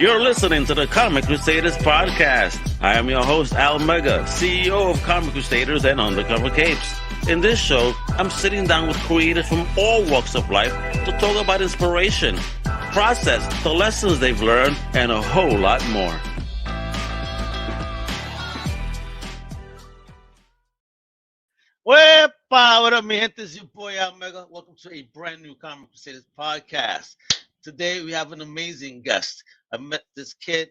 You're listening to the Comic Crusaders Podcast. I am your host, Al Mega, CEO of Comic Crusaders and Undercover Capes. In this show, I'm sitting down with creators from all walks of life to talk about inspiration, process, the lessons they've learned, and a whole lot more. Wepa! What up, mi gente? It's your boy, Al Mega. Welcome to a brand new Comic Crusaders Podcast. Today, we have an amazing guest. I met this kid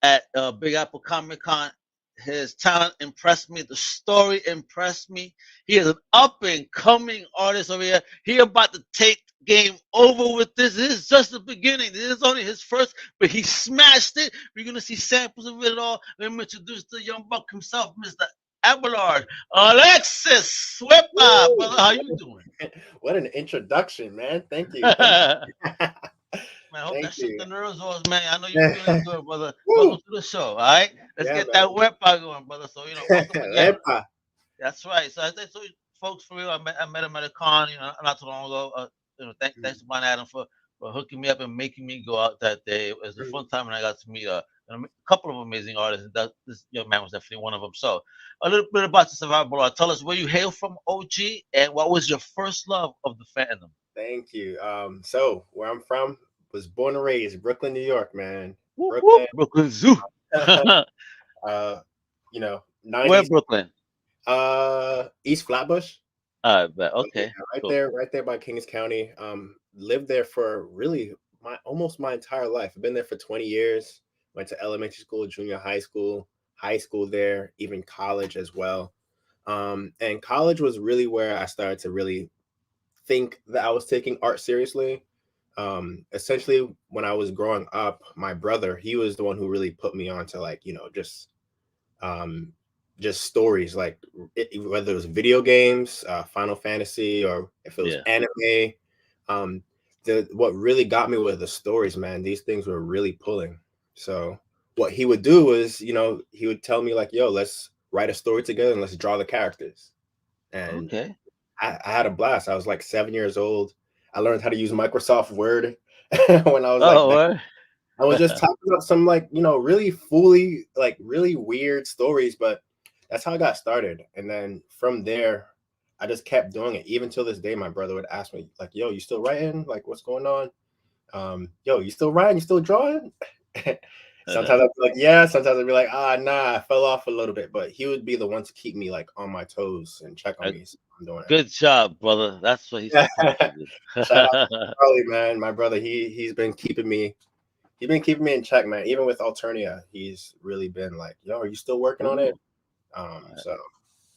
at Big Apple Comic Con. His talent impressed me. The story impressed me. He is an up-and-coming artist over here. He about to take game over with this. This is just the beginning. This is only his first, but he smashed it. We're going to see samples of it all. Let me introduce the young buck himself, Mr. Abelard Alexis. Wepa, brother. How you doing? What an introduction, man. Thank you. Man, I hope that shit the nerves off, man. I know you're feeling good, brother. Welcome to the show, all right? Let's get that wepa going, brother. So, welcome again. That's right. So, I said, folks, for real, I met him at a con, not too long ago. Thanks to Brian Adam for hooking me up and making me go out that day. It was a fun time, and I got to meet a couple of amazing artists. And this young man was definitely one of them. So, a little bit about the survival. Tell us where you hail from, OG, and what was your first love of the fandom? Thank you. So, where I'm from, was born and raised Brooklyn, New York, man. Brooklyn Zoo. 90s. Where Brooklyn? East Flatbush. Okay. Yeah, right there by Kings County. Lived there for really almost my entire life. I've been there for 20 years. Went to elementary school, junior high school there, even college as well. And college was really where I started to really think that I was taking art seriously. Essentially, when I was growing up, my brother, he was the one who really put me on to just stories, like whether it was video games, Final Fantasy, or if it was anime. What really got me were the stories, man. These things were really pulling. So what he would do is, he would tell me like, yo, let's write a story together and let's draw the characters. And I had a blast. I was like 7 years old. I learned how to use Microsoft Word when I was I was just talking about some really weird stories, but that's how I got started. And then from there, I just kept doing it. Even till this day, my brother would ask me like, yo, you still writing? Like, what's going on? Yo, you still writing? You still drawing? Sometimes I'd be like, yeah. Sometimes I'd be like, nah, I fell off a little bit. But he would be the one to keep me like on my toes and check on me. So I'm doing it. Good job, brother. That's what he's supposed to do. Shout out to Charlie, man. My brother, he's been keeping me in check, man. Even with Alternia, he's really been like, yo, are you still working on it?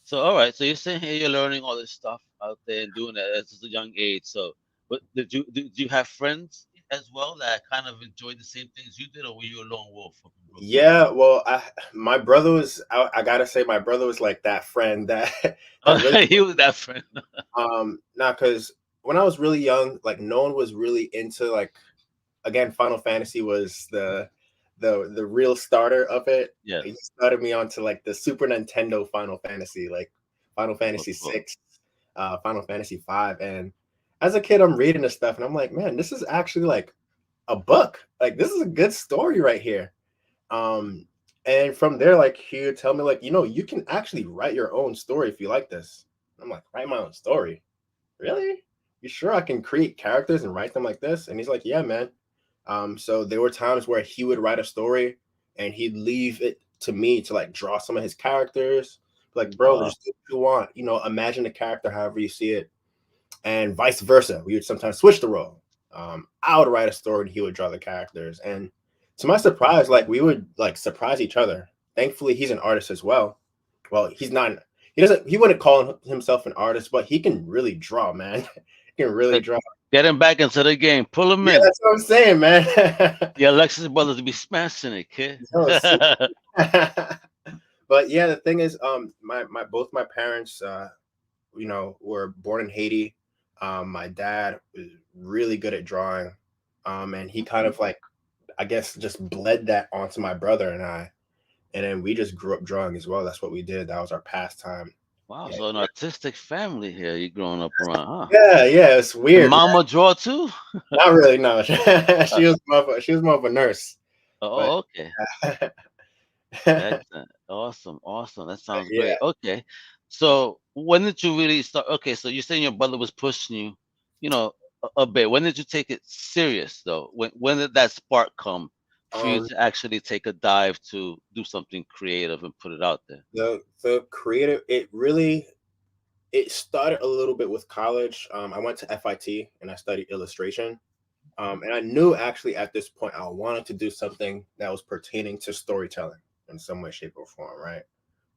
So all right. So you're saying here you're learning all this stuff out there and doing it at a young age. So, but did you have friends as well that kind of enjoyed the same things you did, or were you a lone wolf? Yeah, well, my brother was. I gotta say, my brother was like that friend that. He was that friend. Because when I was really young, like no one was really into again, Final Fantasy was the real starter of it. Yeah, he started me onto like the Super Nintendo Final Fantasy, like Final Fantasy 6, Final Fantasy 5, and as a kid, I'm reading this stuff and I'm like, man, this is actually like a book. Like, this is a good story right here. And from there, like, he would tell me, like, you can actually write your own story if you like this. I'm like, write my own story? Really? You sure I can create characters and write them like this? And he's like, yeah, man. So there were times where he would write a story and he'd leave it to me to like draw some of his characters. Like, bro, just do what you want. Imagine the character however you see it. And vice versa. We would sometimes switch the role. I would write a story and he would draw the characters. And to my surprise, like we would like surprise each other. Thankfully, he's an artist as well. Well, he wouldn't call himself an artist, but he can really draw, man. He can really draw. Get him back into the game. Pull him in. That's what I'm saying, man. The Alexis brothers be smashing it, kid. But yeah, the thing is, both my parents, were born in Haiti. My dad was really good at drawing, and he kind of like, I guess, just bled that onto my brother and I, and then we just grew up drawing as well. That's what we did. That was our pastime. Wow, so an artistic family here you growing up around, huh? Yeah, it's weird. Did Mama draw too? Not really, no. She was more of a nurse. But Oh, okay. Excellent. Awesome. Awesome. That sounds yeah. great. Okay. So when did you really start? Okay, so you're saying your brother was pushing you, you know, a bit. When did you take it serious though? When did that spark come for you Um, to actually take a dive to do something creative and put it out there? the creative, it started a little bit with college. I went to FIT and I studied illustration. And I knew actually at this point I wanted to do something that was pertaining to storytelling in some way, shape, or form, right?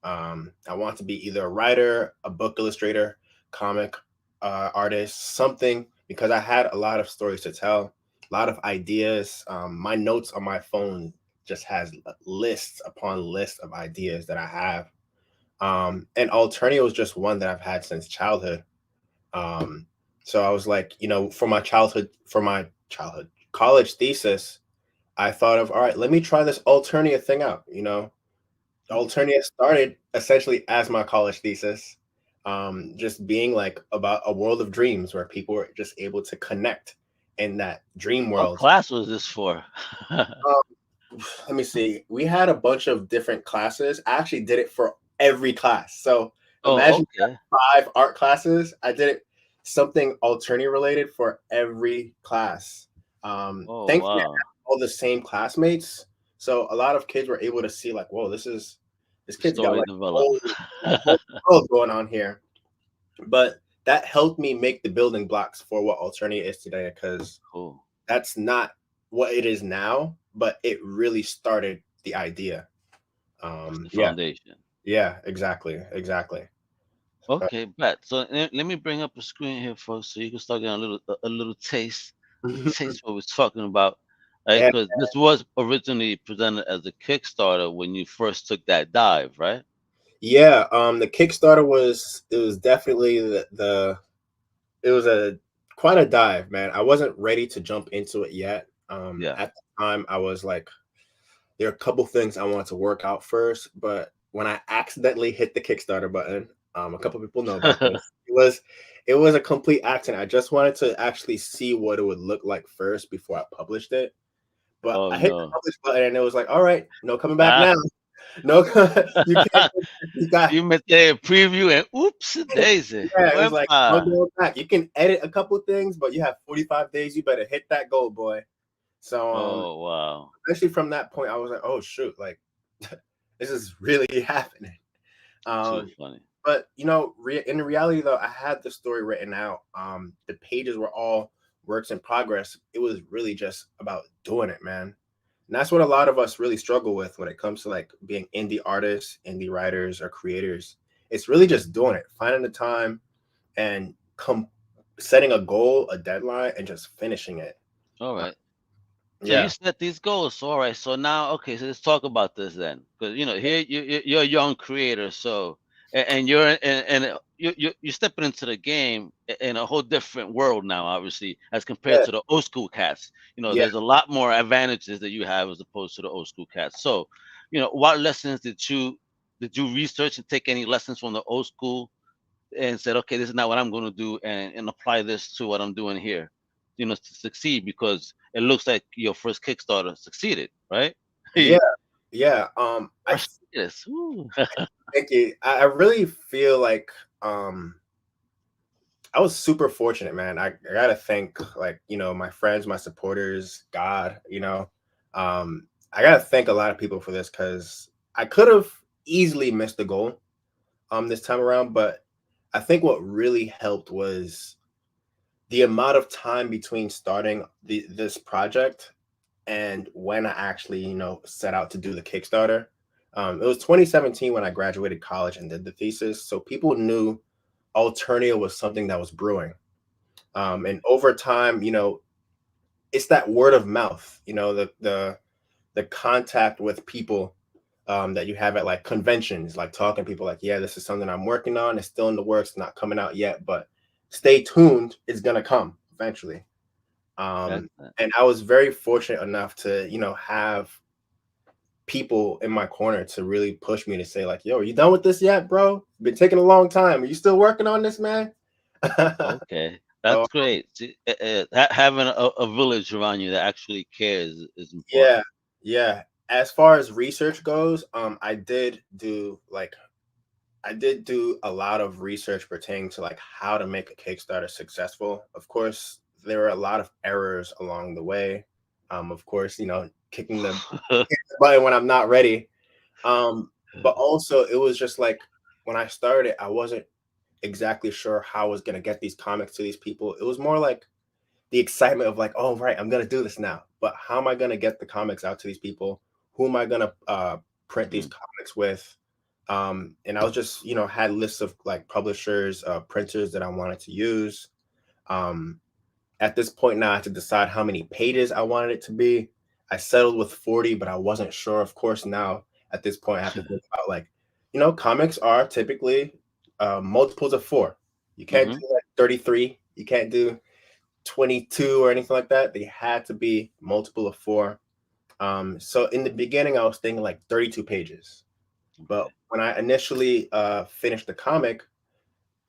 I want to be either a writer, a book illustrator, comic artist, something, because I had a lot of stories to tell, a lot of ideas. My notes on my phone just has lists upon lists of ideas that I have. And Alternia was just one that I've had since childhood. Um, so I was like, for my childhood college thesis, I thought of, all right, let me try this Alternia thing out. Alternia started essentially as my college thesis, just being like about a world of dreams where people were just able to connect in that dream What world. class was this for? Let me see. We had a bunch of different classes. I actually did it for every class. So Oh, imagine okay. 5 art classes. I did it something Alternia related for every class. Oh, Thankfully, I wow. had all the same classmates. So a lot of kids were able to see like, whoa, this The kid's got story like developed. a whole world going on here. But that helped me make the building blocks for what Alternia is today, because Cool. that's not what it is now, but it really started the idea. That's the Yeah, foundation. yeah, exactly. Okay, bet. So let me bring up a screen here, folks, so you can start getting a little taste what we're talking about. Right? Yeah, Because this was originally presented as a Kickstarter when you first took that dive, right? yeah. The Kickstarter was definitely it was a quite a dive, man. I wasn't ready to jump into it yet. Yeah. At the time, I was like, there are a couple things I wanted to work out first, but when I accidentally hit the Kickstarter button, a couple people know about this. It was a complete accident. I just wanted to actually see what it would look like first before I published it. But Oh I hit the no. publish button and it was like, all right, no coming back Ah, now. No, you can't. You got you missed a preview and oops daisy. yeah. It was like no Wepa. going back. You can edit a couple things, but you have 45 days. You better hit that goal, boy. So Oh wow. especially from that point, I was like, oh shoot, like this is really happening. Too Um, funny. but in reality though, I had the story written out. The pages were all works in progress. It was really just about doing it, man. And that's what a lot of us really struggle with when it comes to like being indie artists, indie writers, or creators. It's really just doing it, finding the time and setting a goal, a deadline, and just finishing it. All Uh, right. So you yeah, set these goals. So, all right. So now, okay. So let's talk about this then, because here you're a young creator. So and you're and you're stepping into the game in a whole different world now, obviously, as compared yeah, to the old school cats. yeah. There's a lot more advantages that you have as opposed to the old school cats. So, what lessons did you research and take any lessons from the old school and said, okay, this is not what I'm going to do, and apply this to what I'm doing here, to succeed, because it looks like your first Kickstarter succeeded, right? Yeah, yeah. Yes. Thank you. I really feel like I was super fortunate, man. I gotta thank like, my friends, my supporters, God, I gotta thank a lot of people for this because I could have easily missed the goal this time around, but I think what really helped was the amount of time between starting this project and when I actually, set out to do the Kickstarter. It was 2017 when I graduated college and did the thesis. So people knew Alternia was something that was brewing. And over time, it's that word of mouth, the contact with people that you have at like conventions, like talking to people like, yeah, this is something I'm working on. It's still in the works, not coming out yet, but stay tuned. It's gonna come eventually. Excellent. And I was very fortunate enough to, have people in my corner to really push me to say like, yo, are you done with this yet, bro? Been taking a long time. Are you still working on this, man? Okay, So that's great. See, having a village around you that actually cares is yeah, important. Yeah. As far as research goes, I did do a lot of research pertaining to like how to make a Kickstarter successful. Of course, there were a lot of errors along the way. Of course, kicking the button when I'm not ready. But also it was just like when I started, I wasn't exactly sure how I was gonna get these comics to these people. It was more like the excitement of like, oh right, I'm gonna do this now. But how am I gonna get the comics out to these people? Who am I gonna print these Mm, comics with? And I was just, had lists of like publishers, printers that I wanted to use. Um, at this point now, I had to decide how many pages I wanted it to be. I settled with 40, but I wasn't sure. Of course, now at this point, I have to think about like, comics are typically multiples of four. You can't mm-hmm. do like 33. You can't do 22 or anything like that. They had to be multiple of four. So in the beginning, I was thinking like 32 pages. But Okay. when I initially finished the comic,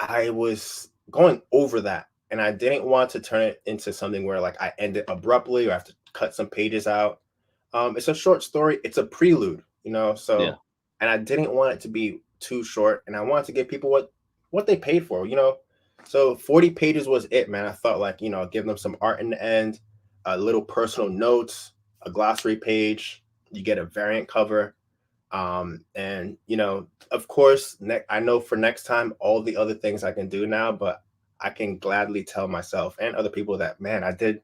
I was going over that. And I didn't want to turn it into something where like I end it abruptly or I have to cut some pages out. It's a short story. It's a prelude, Yeah. so, and I didn't want it to be too short. And I wanted to give people what they paid for. So 40 pages was it, man. I thought like, give them some art in the end, a little personal notes, a glossary page. You get a variant cover. And of course, I know for next time all the other things I can do now, but I can gladly tell myself and other people that, man, I did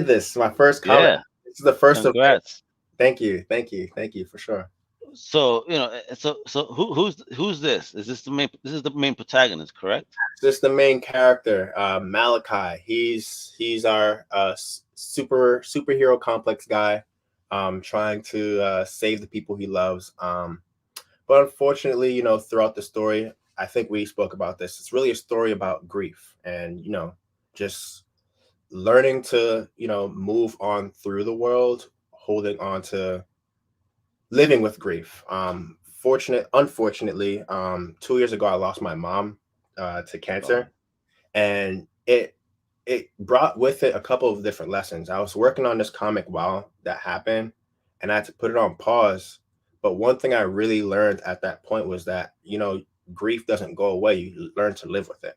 this. My first comic. Yeah. This is the first of many. Congrats. Thank you for sure. So so who's this? Is this the main? This is the main protagonist, correct? This is the main character, Malachi. He's our superhero complex guy, trying to save the people he loves. But unfortunately, throughout the story, I think we spoke about this. It's really a story about grief and, just learning to, move on through the world, holding on to living with grief. Unfortunately, 2 years ago, I lost my mom to Oh, cancer, and it brought with it a couple of different lessons. I was working on this comic while that happened, and I had to put it on pause. But one thing I really learned at that point was that, grief doesn't go away. You learn to live with it.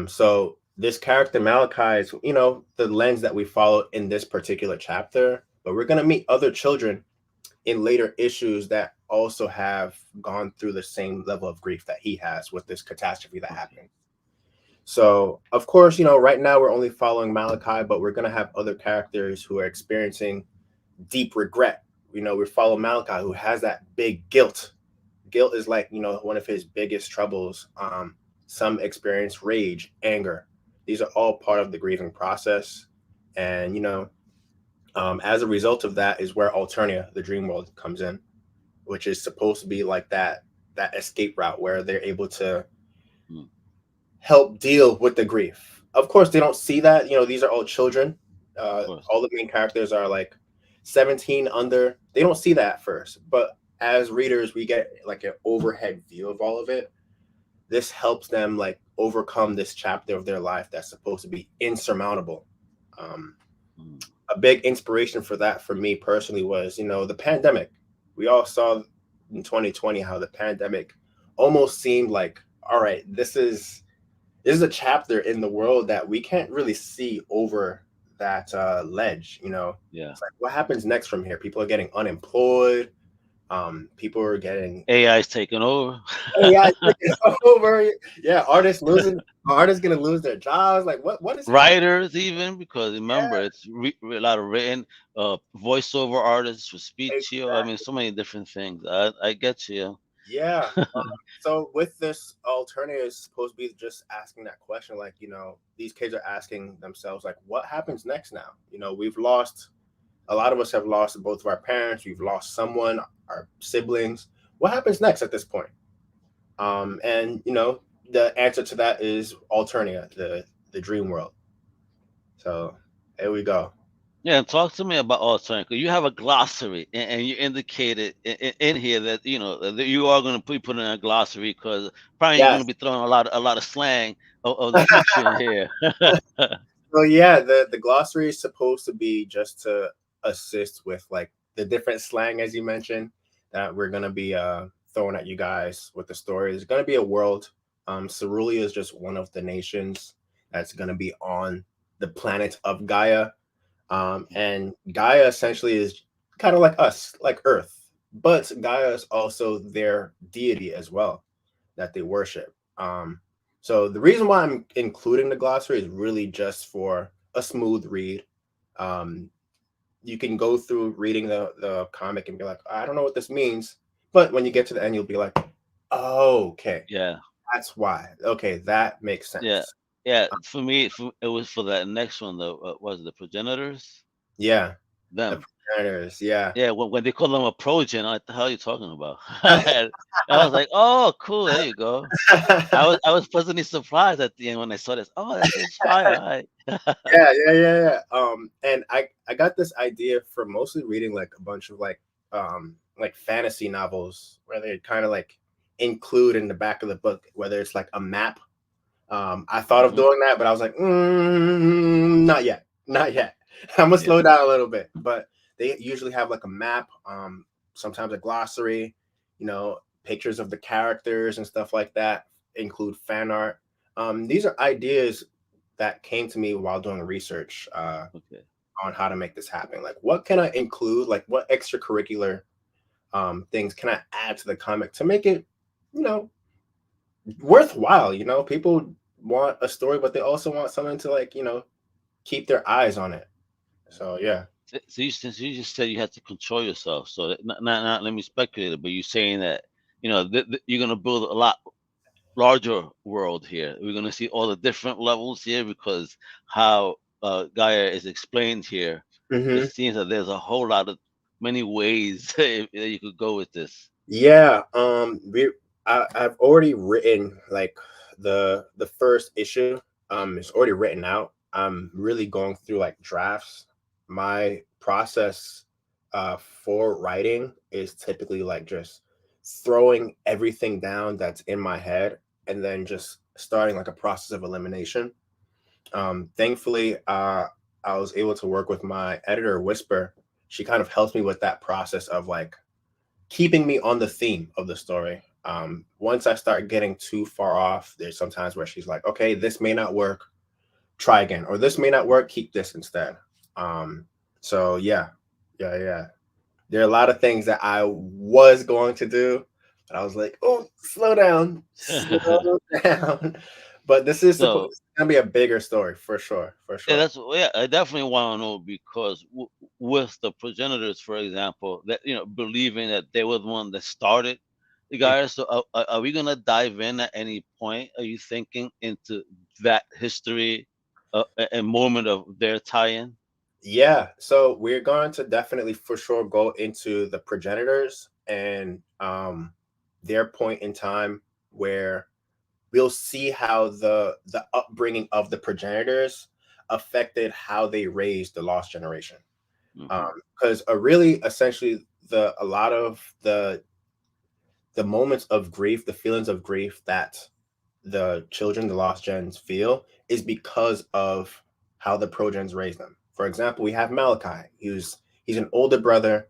So this character Malachi is, the lens that we follow in this particular chapter. But we're gonna meet other children in later issues that also have gone through the same level of grief that he has with this catastrophe that okay. happened. So, of course, right now we're only following Malachi, but we're going to have other characters who are experiencing deep regret. We follow Malachi, who has that big guilt. Guilt is like, one of his biggest troubles. Some experience rage, anger. These are all part of the grieving process. And, as a result of that is where Alternia, the dream world, comes in, which is supposed to be like that escape route where they're able to Mm, help deal with the grief. Of course, they don't see that. These are all children. of course. All the main characters are like 17 under. They don't see that at first, but as readers, we get like an overhead view of all of it. This helps them like overcome this chapter of their life that's supposed to be insurmountable. Um, Mm, a big inspiration for that for me personally was, the pandemic. We all saw in 2020 how the pandemic almost seemed like, all right, this is a chapter in the world that we can't really see over that ledge. yeah. It's like, what happens next from here? People are getting unemployed. People are getting AI is taking over. AI taking over. Yeah, artists gonna lose their jobs. Like, what is happening? Writers, even because remember, it's a lot of written, voiceover artists for speech. I mean, Exactly. so many different things. I get you. Yeah. So with this alternative is supposed to be just asking that question, like, these kids are asking themselves, like, what happens next now? We've lost, a lot of us have lost both of our parents, we've lost someone, our siblings. What happens next at this point? And the answer to that is Alternia, the dream world. So there we go. Yeah, and talk to me about alternative. You have a glossary, and you indicated in here that that you are going to be putting in a glossary because probably you're going Yes. to be throwing a lot of slang of the future in here. So yeah, the glossary is supposed to be just to assist with like the different slang, as you mentioned, that we're gonna be throwing at you guys with the story. There's gonna be a world. Cerulean is just one of the nations that's gonna be on the planet of Gaia. And Gaia essentially is kind of like us, like Earth, but Gaia is also their deity as well that they worship. So the reason why I'm including the glossary is really just for a smooth read. Um, you can go through reading the comic and be like, I don't know what this means. But when you get to the end, you'll be like, oh, okay, Yeah. that's why. Okay, that makes Yeah. sense. Yeah. For me, it was for that next one though. Was it the progenitors? Yeah, the Them. progenitors. Yeah. Yeah, when they call them a progen, what the hell are you talking about? And I was like, oh, cool, there you go. I was pleasantly surprised at the end when I saw this. Oh, that's just fire. All right. Yeah. And I got this idea from mostly reading like a bunch of like fantasy novels where they kind of like include in the back of the book whether it's like a map. I thought of Mhm. doing that, but I was like, not yet, not yet. I'm gonna Yeah. slow down a little bit. But they usually have like a map, sometimes a glossary, pictures of the characters and stuff like that. Include fan art. These are ideas that came to me while doing research Okay. on how to make this happen. Like, what can I include? Like, what extracurricular things can I add to the comic to make it, you know, worthwhile? People want a story, but they also want something to like, keep their eyes on it. So yeah. So since you just said you had to control yourself, so not let me speculate, but you're saying that you're gonna build a lot larger world here. We're gonna see all the different levels here because how Gaia is explained here. It Hmm. seems that there's a whole lot of many ways that you could go with this. Yeah. I've already written like the first issue. It's already written out. I'm really going through like drafts. My process for writing is typically like just throwing everything down that's in my head and then just starting like a process of elimination. Thankfully, I was able to work with my editor, Whisper. She kind of helps me with that process of like keeping me on the theme of the story. Once I start getting too far off, there's sometimes where she's like, okay, this may not work, try again, or this may not work, keep this instead. So yeah. There are a lot of things that I was going to do, but I was like, oh, slow down. But this is So supposed to be a bigger story for sure, for yeah, sure. I definitely want to know because with the progenitors, for example, that believing that they were the one that started the guys. So are we gonna dive in at any point? Are you thinking into that history and moment of their tie-in? Yeah, so we're going to definitely for sure go into the progenitors and their point in time where we'll see how the upbringing of the progenitors affected how they raised the lost generation. Hmm. Because really essentially a lot of the moments of grief, the feelings of grief that the children, the lost gens feel is because of how the progens raised them. For example, we have Malachi. He's an older brother.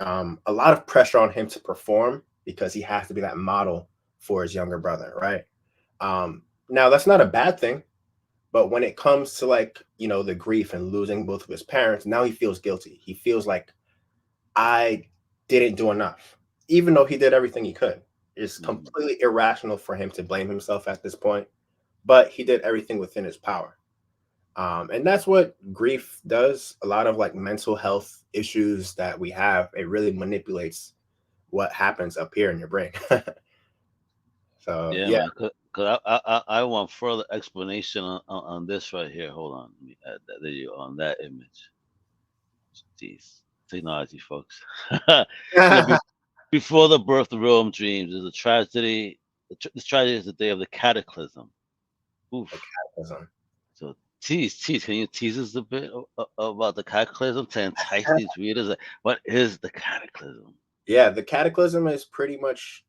A lot of pressure on him to perform because he has to be that model for his younger brother, right? Now that's not a bad thing, but when it comes to like the grief and losing both of his parents, now he feels guilty. He feels like I didn't do enough, even though he did everything he could. It's Hmm. completely irrational for him to blame himself at this point, but he did everything within his power. And that's what grief does. A lot of like mental health issues that we have, it really manipulates what happens up here in your brain. So Yeah, yeah. man. Cause I want further explanation on this right here. Hold on, let me add that. There you go, on that image. Jeez, technology, folks. Before the birth of Rome dreams is a tragedy. This tragedy is the day of the cataclysm. Oof. So tease. Can you tease us a bit about the cataclysm to entice these readers? Like, what is the cataclysm? Yeah, the cataclysm is pretty much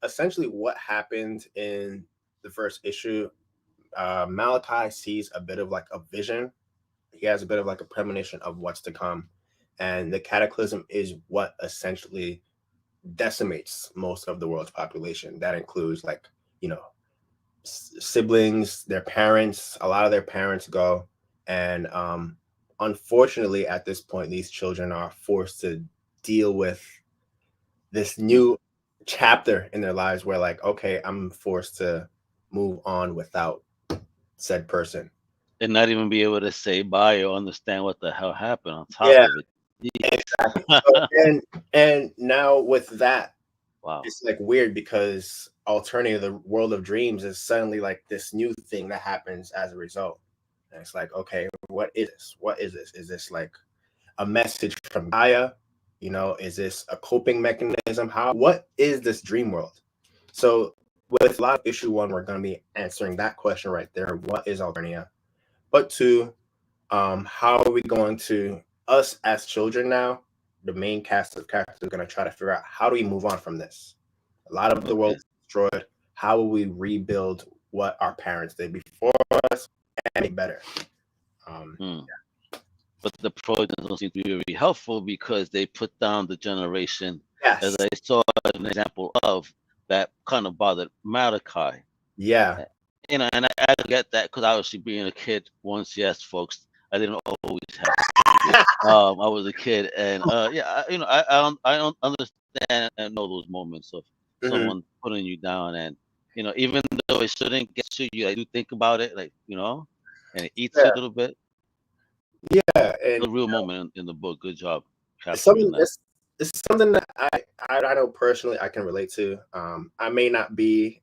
essentially what happened in the first issue. Malachi sees a bit of like a vision. He has a bit of like a premonition of what's to come. and the cataclysm is what essentially decimates most of the world's population. That includes, like, you know, siblings, their parents. A lot of their parents go, and unfortunately, at this point, these children are forced to deal with this new chapter in their lives where, like, okay, I'm forced to move on without said person. And not even be able to say bye or understand what the hell happened on top Yeah, of it. exactly. So, and now with that, Wow. it's like weird because Alternia, the world of dreams, is suddenly like this new thing that happens as a result. And it's like, okay, what is this? What is this? Is this like a message from Gaia? You know, is this a coping mechanism? What is this dream world? So with a lot of issue 1, we're going to be answering that question right there. What is Alternia? But 2, how are we going to, us as children now, the main cast of characters are going to try to figure out, how do we move on from this? A lot of the world is destroyed. How will we rebuild what our parents did before us and make better? Yeah. But the project doesn't seem to be very helpful because they put down the generation, as I saw an example of, that kind of bothered Malachi. Yeah. You know, and I get that because obviously being a kid once, yes, folks, I didn't always have. I was a kid, and you know, I don't understand and know those moments of someone putting you down, and you know, even though it shouldn't get to you, I do think about it, like, you know, and it eats you a little bit. Yeah, and a real moment in the book. Good job capturing that. It's something that I know personally I can relate to. I may not be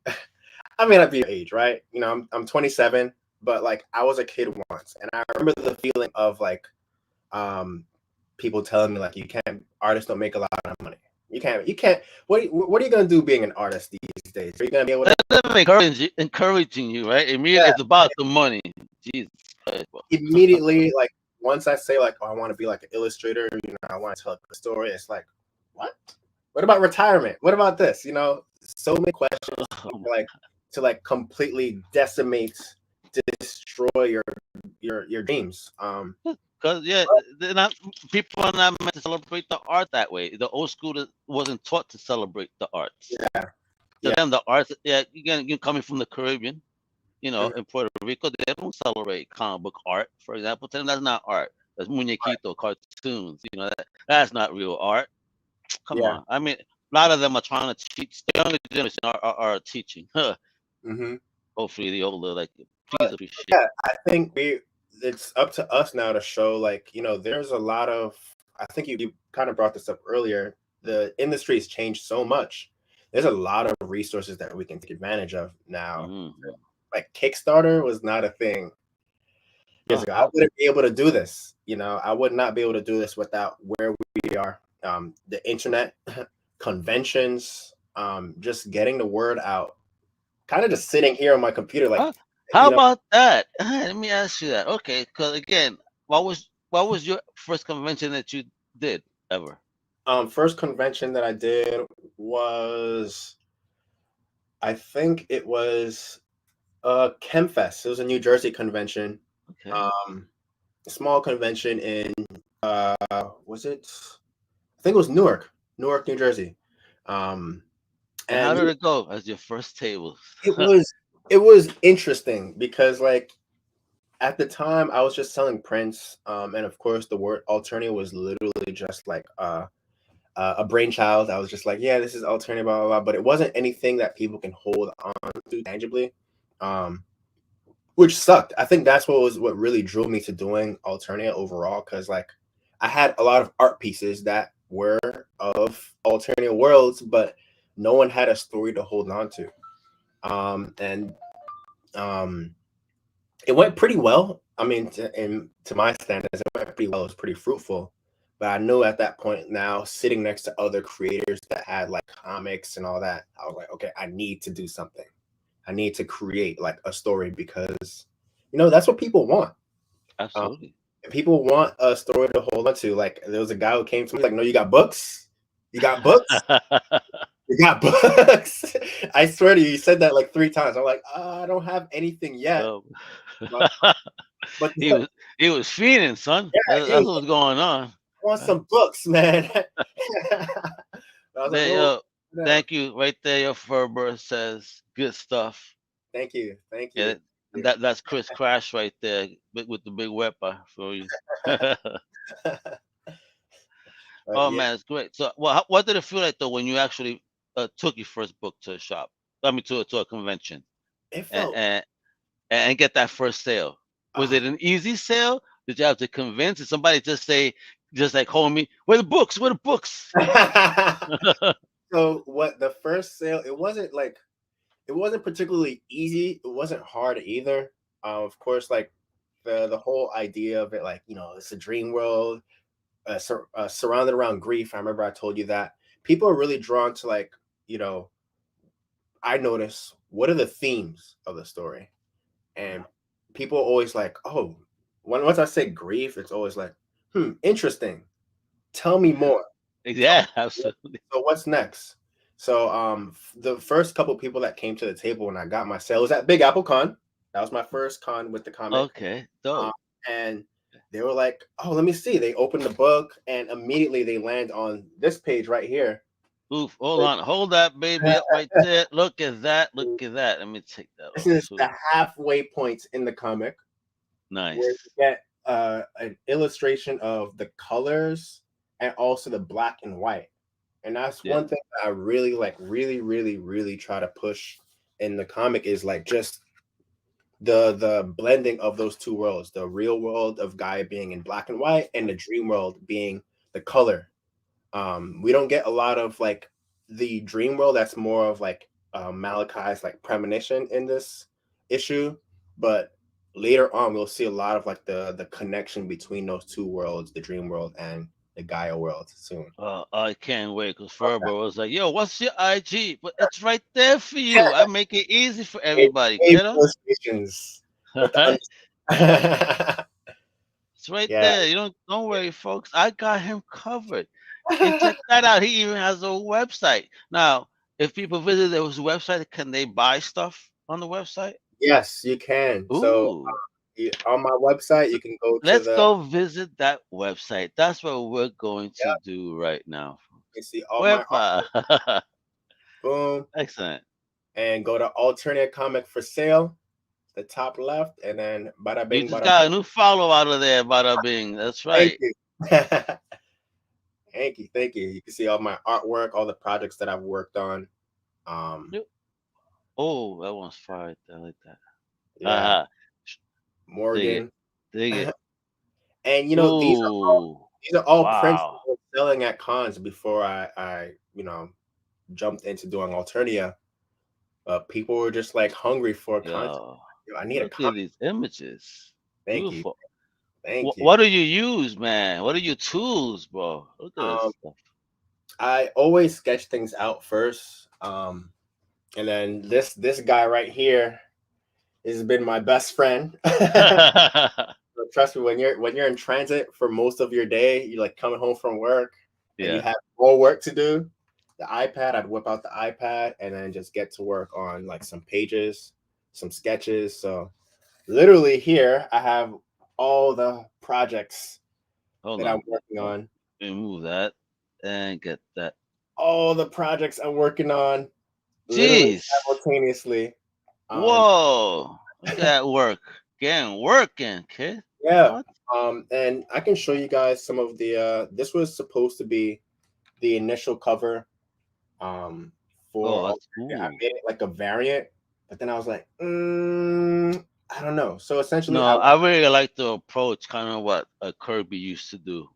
your age, right? You know, I'm 27, but like I was a kid once, and I remember the feeling of like people telling me like artists don't make a lot of money. You can't. What are you gonna do being an artist these days? Are you gonna be able to encouraging you, right? Immediately, it's about the money. Jesus Christ. Immediately, like once I say like, oh, I want to be like an illustrator, you know, I want to tell a story. It's like, what? What about retirement? What about this? You know, so many questions to completely decimate, destroy your dreams. Because people are not meant to celebrate the art that way. The old school wasn't taught to celebrate the arts. Yeah. To them, the arts, you're coming from the Caribbean, you know, in Puerto Rico, they don't celebrate comic book art, for example. To them, that's not art. That's muñequito, cartoons. You know, that's not real art. Come on. I mean, a lot of them are trying to teach. The younger generation are teaching. Hopefully, the older, like, please appreciate. Yeah, I think it's up to us now to show, like, you know, there's a lot of, I think you kind of brought this up earlier. The industry has changed so much. There's a lot of resources that we can take advantage of now. Like Kickstarter was not a thing years ago. I wouldn't be able to do this. You know, I would not be able to do this without where we are. The internet, conventions, just getting the word out. Kind of just sitting here on my computer, like. How about that? Let me ask you that. Okay, because again, what was your first convention that you did ever? First convention that I did was, I think it was ChemFest. It was a New Jersey convention. Okay. Small convention in was it? I think it was Newark, New Jersey. And how did it go as your first table? It was interesting because, like, at the time I was just selling prints, and of course the word Alternia was literally just like a brainchild. I was just like, yeah, this is Alternia, blah, blah, blah, but it wasn't anything that people can hold on to tangibly, which sucked. I think that's what really drew me to doing Alternia overall, because like I had a lot of art pieces that were of Alternia worlds, but no one had a story to hold on to. It went pretty well. I mean, to my standards, it went pretty well. It was pretty fruitful. But I knew at that point, now sitting next to other creators that had like comics and all that, I was like, okay, I need to do something. I need to create like a story, because, you know, that's what people want. Absolutely. People want a story to hold on to. Like, there was a guy who came to me like, no, you got books? You got books? You got books? I swear to you, he said that like 3 times. I'm like, I don't have anything yet. But he was feeding, son. Yeah, that's what's going on. want some books, man. I was like, There, oh, thank you. Right there, your Ferber says good stuff. thank you, thank Yeah, you. and that's Chris Crash right there with the big weapon for you. Oh Yeah, man, it's great. So, well, what did it feel like though when you actually took your first book to a shop? I mean, to a convention, it and, felt. and and get that first sale. Was Uh, it an easy sale? Did you have to convince? Did somebody just say, just like homie, where the books? Where the books? so what the first sale? It wasn't particularly easy. It wasn't hard either. Of course, like the whole idea of it, like it's a dream world, surrounded around grief. I remember I told you that people are really drawn to like you know. I notice what are the themes of the story, and people always like, oh, once I say grief, it's always like, interesting. Tell me more. Yeah, absolutely. So what's next? So the first couple people that came to the table when I got my sale was at Big Apple Con. That was my first con with the comic. Okay, Um, dope. and they were like, oh, let me see. They opened the book and immediately they land on this page right here. Oof, hold on, hold that baby up right there. Look at that. Look at that. Let me take that This off is too. the halfway point in the comic where you Nice. get an illustration of the colors and also the black and white. And that's Yeah. one thing that I really like, really try to push in the comic is like just the blending of those two worlds, the real world of Gaia being in black and white and the dream world being the color. We don't get a lot of like the dream world. That's more of like Malachi's like premonition in this issue, but later on we'll see a lot of like the connection between those two worlds, the dream world and the Gaia world soon. I can't wait because Okay. Ferber was like, "Yo, what's your IG?" But it's right there for you. I make it easy for Eight, everybody, eight kiddo. illustrations with the It's right yeah. there. You don't worry, folks. I got him covered. And check that out. He even has a website. Now, if people visit his website, can they buy stuff on the website? Yes, you can. So Ooh. on my website, you can go to Let's the go visit that website. That's what we're going to yeah, do right now. you can see all my art. Wepa. Boom, Excellent. and go to Alternia comic for sale, the top left, and then bada You bing, just bada got boom. a new follow out of there, bada bing. That's Thank right. you. Thank you. You can see all my artwork, all the projects that I've worked on. Yep. Oh, that one's fire. I like that. Yeah, Uh-huh. Dig it. Morgan. Dig it. And Ooh. these are all prints that Wow. were selling at cons before I jumped into doing Alternia. People were just like hungry for content. Yo. Yo, I need a Look at comic. these images. Thank you. Beautiful. Thank you. What do you use, man? What are your tools, bro? Look at this Um, stuff. I always sketch things out first. And then this guy right here has been my best friend. So trust me, when you're in transit for most of your day, you're like coming home from work and you Yeah. have more work to do. The iPad, I'd whip out the iPad and then just get to work on like some pages, some sketches. So literally here I have all the projects Hold that I'm on. working on. Remove that and get that. All the projects I'm working on literally Jeez. simultaneously. Um, Whoa. Look at that work. Getting working, kid. yeah. What? And I can show you guys some of the this was supposed to be the initial cover Oh, for that's I ooh. made it like a variant, but then I was like, I don't know. So essentially No, I really like the approach, kind of what Kirby used to do,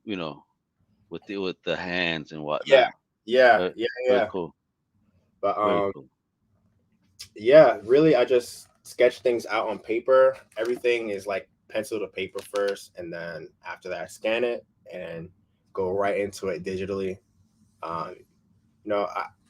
with the hands and yeah, whatnot. yeah, Very, yeah, very yeah. cool. But Very cool. yeah, really I just sketch things out on paper. Everything is like pencil to paper first, and then after that I scan it and go right into it digitally. Um,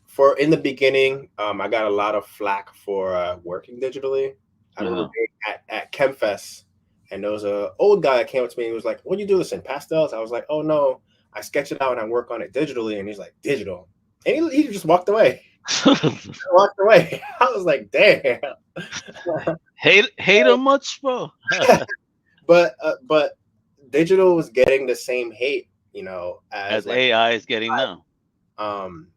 for in the beginning, I got a lot of flack for working digitally. I remember Uh-huh. being at ChemFest, and there was a old guy that came up to me and was like, "What do you do this in pastels?" I was like, "Oh no, I sketch it out and I work on it digitally." And he's like, "Digital," and he just walked away. Walked away. I was like, "Damn." Hate him much, bro? But digital was getting the same hate. as As like AI is getting now. um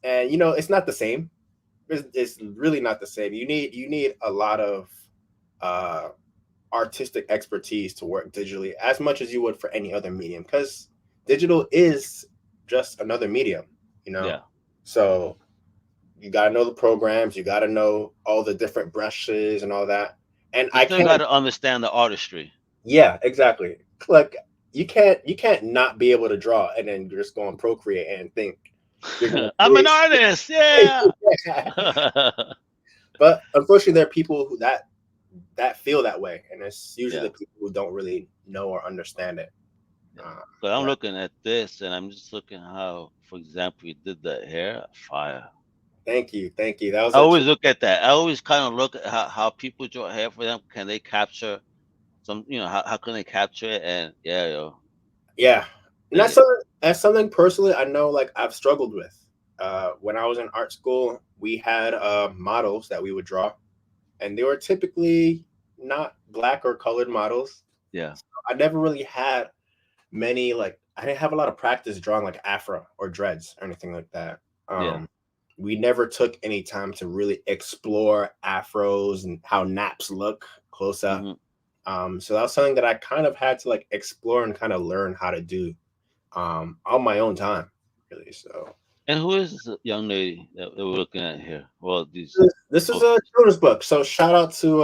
and it's not the same. It's really not the same. You need a lot of uh artistic expertise to work digitally as much as you would for any other medium, because digital is just another medium, you know. Yeah. So you got to know the programs, you got to know all the different brushes and all that. And You I still got can't. to understand the artistry. Yeah, exactly. Like you can't not be able to draw and then just go and Procreate and think you're gonna I'm an create. artist. Yeah. But unfortunately, there are people that feel that way, and it's usually Yeah. the people who don't really know or understand it. Yeah. Uh, But I'm yeah, looking at this and I'm just looking how, for example, you did the hair fire. thank you, thank you. That was I a always look at that. I always kind of look at how people draw hair for them. Can they capture some, how can they capture it? And yeah, yo, yeah, and dig that's it. something personally I know, like I've struggled with. When I was in art school, we had models that we would draw, and they were typically not black or colored models. Yeah. I never really had many, like I didn't have a lot of practice drawing like afro or dreads or anything like that. Yeah. We never took any time to really explore afros and how naps look close up. Hmm. So that was something that I kind of had to like explore and kind of learn how to do on my own time, really. So And who is this young lady that we're looking at here? Well, these. this is Oh, a children's book. So shout out to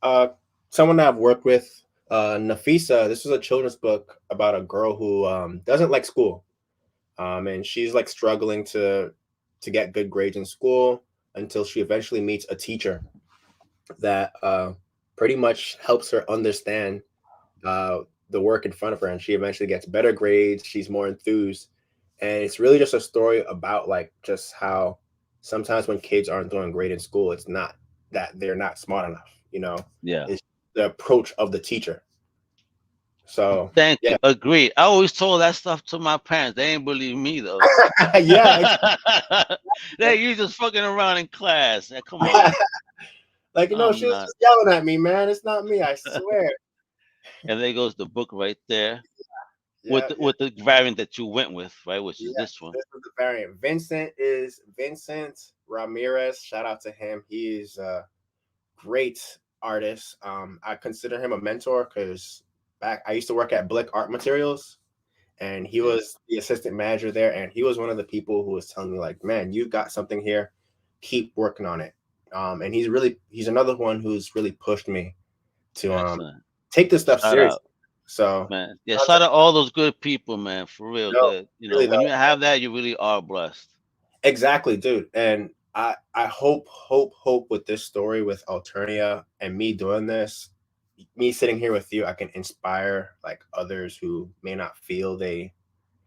uh someone that I've worked with, Nafisa. This is a children's book about a girl who doesn't like school. And she's like struggling to get good grades in school until she eventually meets a teacher that pretty much helps her understand the work in front of her, and she eventually gets better grades. She's more enthused, and it's really just a story about like just how sometimes when kids aren't doing great in school, it's not that they're not smart enough. yeah. It's the approach of the teacher. So Thank yeah, you. Agreed. I always told that stuff to my parents. They ain't believe me though. yeah, You just fucking around in class. Come on. like I'm she was not. just yelling at me, man. It's not me, I swear. And there goes the book right there with Yeah, yeah, with the variant that you went with, right? Which is yeah. this one. This is the variant. Vincent is Vincent Ramirez. Shout out to him. He is a great artist. I consider him a mentor because back I used to work at Blick Art Materials, and he Yeah. was the assistant manager there, and he was one of the people who was telling me like, "Man, you got something here. Keep working on it." And he's another one who's really pushed me to Excellent. take this stuff Shout seriously. out, So, man. Yeah, shout out all those good people, man. For real. no, That really when though. you have that, you really are blessed. Exactly, dude. And I hope with this story with Alternia and me doing this, me sitting here with you, I can inspire like others who may not feel they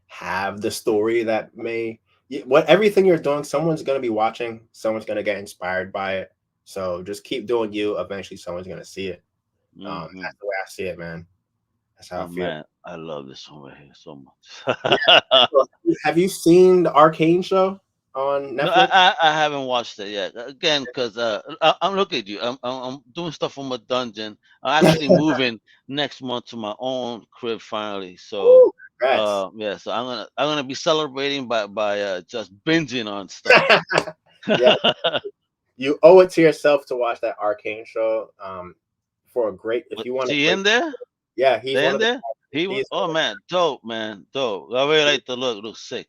have the story that may what everything you're doing, someone's gonna be watching, someone's gonna get inspired by it. So just keep doing you. Eventually someone's gonna see it. Hmm. That's the way I see it, man. That's how I Oh feel. man, I love this one right here so much. Yeah. So, have you seen the Arcane show on No, Netflix? I haven't watched it yet. Again, because I'm looking at you. I'm doing stuff from a dungeon. I'm actually moving next month to my own crib finally. So, Woo, congrats. yeah. So I'm gonna be celebrating by just binging on stuff. Yeah, you owe it to yourself to watch that Arcane show. For a great, if But you want is a he great, in there? yeah, he's They one in of the there? He was. he's Oh man, dope, man, dope. I really like the look. Looks sick.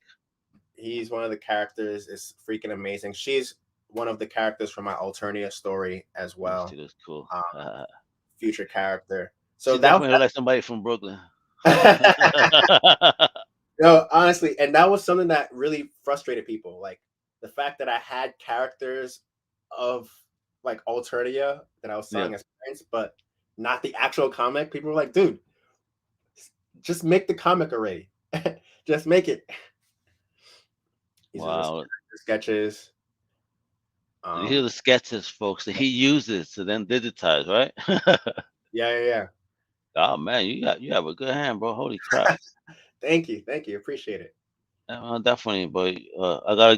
he's one of the characters. It's freaking amazing. She's one of the characters from my Alternia story as She well. looks cool. Um, Future character. So She that definitely look like somebody from Brooklyn. no, honestly, and that was something that really frustrated people. Like the fact that I had characters of like Alternia that I was Yeah. selling as prints, but not the actual comic. People were like, dude, just make the comic already. Just make it. These are just Wow. sketches. You hear the sketches, folks, that he uses to then digitize, right? Yeah. Oh man, you have a good hand, bro. Holy crap. Thank you. Appreciate it. Definitely, but I gotta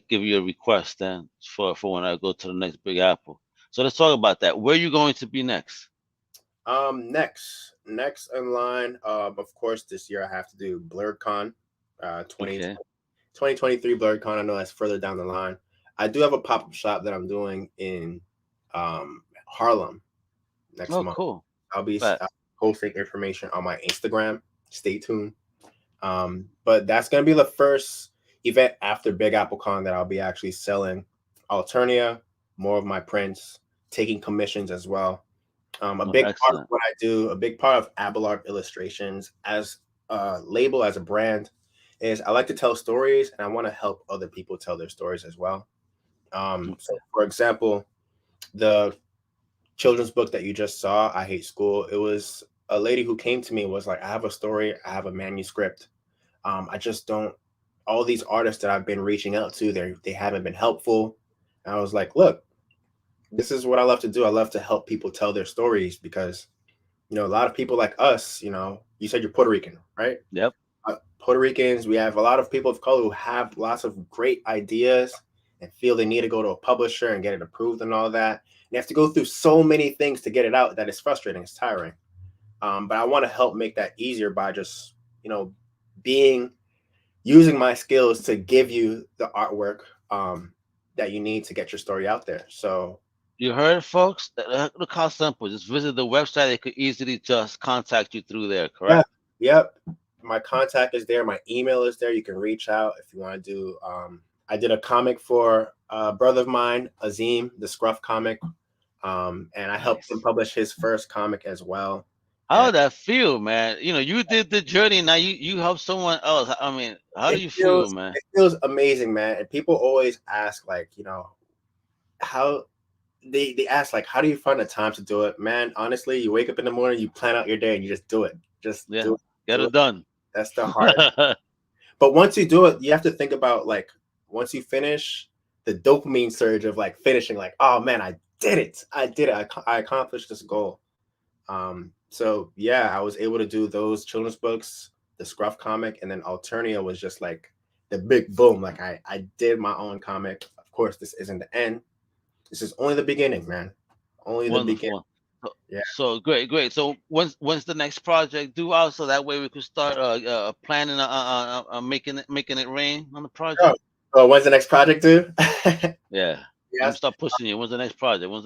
give you a request then for when I go to the next Big Apple. So let's talk about that. Where are you going to be next? Next in line, of course, this year I have to do BlurredCon, 2023 BlurredCon. I know that's further down the line. I do have a pop-up shop that I'm doing in Harlem next month. Cool. I'll be posting information on my Instagram. Stay tuned. But that's going to be the first event after Big Apple Con that I'll be actually selling Alternia, more of my prints, taking commissions as well. A big part of what I do, a big part of Abelard Illustrations as a label, as a brand, is I like to tell stories, and I want to help other people tell their stories as well. So, for example, the children's book that you just saw, I Hate School, it was a lady who came to me and was like, I have a story, I have a manuscript. I just don't, all these artists that I've been reaching out to, they haven't been helpful. And I was like, look, this is what I love to do. I love to help people tell their stories because, a lot of people like us, you said you're Puerto Rican, right? Yep. Puerto Ricans, we have a lot of people of color who have lots of great ideas and feel they need to go to a publisher and get it approved and all that. And you have to go through so many things to get it out that it's frustrating, it's tiring. But I want to help make that easier by just, using my skills to give you the artwork that you need to get your story out there. So you heard, folks? Look how simple. Just visit the website. They could easily just contact you through there, correct? Yeah. Yep. My contact is there. My email is there. You can reach out if you want to do. I did a comic for a brother of mine, Azim, the Scruff comic, and I helped him publish his first comic as well. How did that feel, man? You did the journey. Now you help someone else. I mean, how do you feel, man? It feels amazing, man. And people always ask, like, how they ask, like, how do you find the time to do it, man? Honestly, you wake up in the morning, you plan out your day, and you just do it. Do it. Get it done. That's the hard. But once you do it, you have to think about, like, once you finish, the dopamine surge of like finishing, like, oh man, I did it. I accomplished this goal. So yeah, I was able to do those children's books, the Scruff comic, and then Alternia was just like the big boom. Like I did my own comic. Of course, this isn't the end. This is only the beginning, man. Only the beginning. Yeah. So great. So when's the next project due out? So that way we could start planning on making it rain on the project. Oh, when's the next project due? Yeah. I'm start pushing you. When's the next project? I'm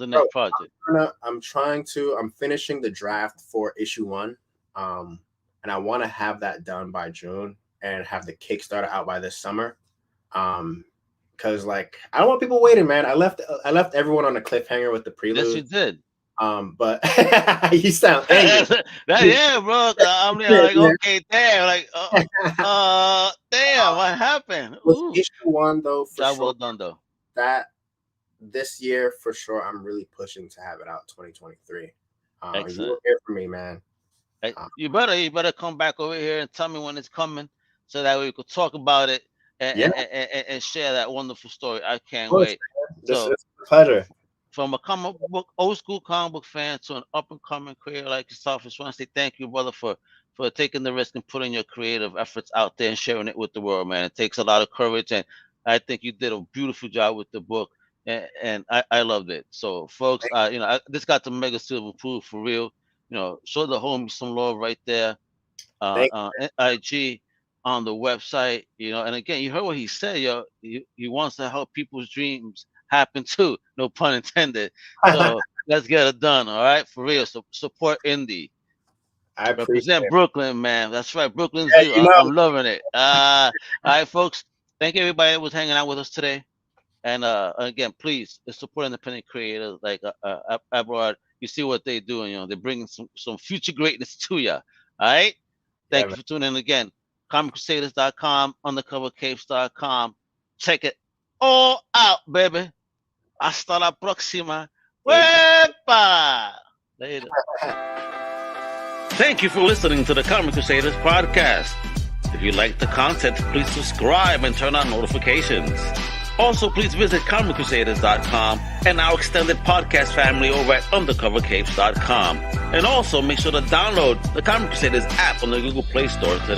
finishing the draft for issue 1. And I want to have that done by June and have the Kickstarter out by this summer. Because like I don't want people waiting, man. I left everyone on a cliffhanger with the prelude. Yes, you did. But you sound angry. Yeah, bro. I'm like, okay, damn, like, damn, what happened? With issue 1, though, for sure, well done, though. That this year, for sure, I'm really pushing to have it out 2023. You will hear from me, man. You better come back over here and tell me when it's coming, so that way we could talk about it and share that wonderful story. I can't wait. It's a pleasure. From a old school comic book fan to an up and coming creator like yourself, I just want to say thank you, brother, for taking the risk and putting your creative efforts out there and sharing it with the world, man. It takes a lot of courage, and I think you did a beautiful job with the book, and I loved it. So, folks, this got the mega silver proof for real. Show the homies some love right there. IG on the website, and again, you heard what he said, he wants to help people's dreams happen too, no pun intended. So let's get it done, all right, for real. So support indie. I represent Brooklyn, man. That's right, Brooklyn's I'm loving it. All right, folks, thank everybody that was hanging out with us today, and again, please support independent creators like Abelard. You see what they're doing, they're bringing some future greatness to you. All right, thank you for tuning in again. comiccrusaders.shop, undercovercapes.com. Check it all out, baby. Hasta la próxima. Wepa! Later. Thank you for listening to the Comic Crusaders Podcast. If you like the content, please subscribe and turn on notifications. Also, please visit comiccrusaders.com and our extended podcast family over at undercovercapes.com. And also, make sure to download the Comic Crusaders app on the Google Play Store today.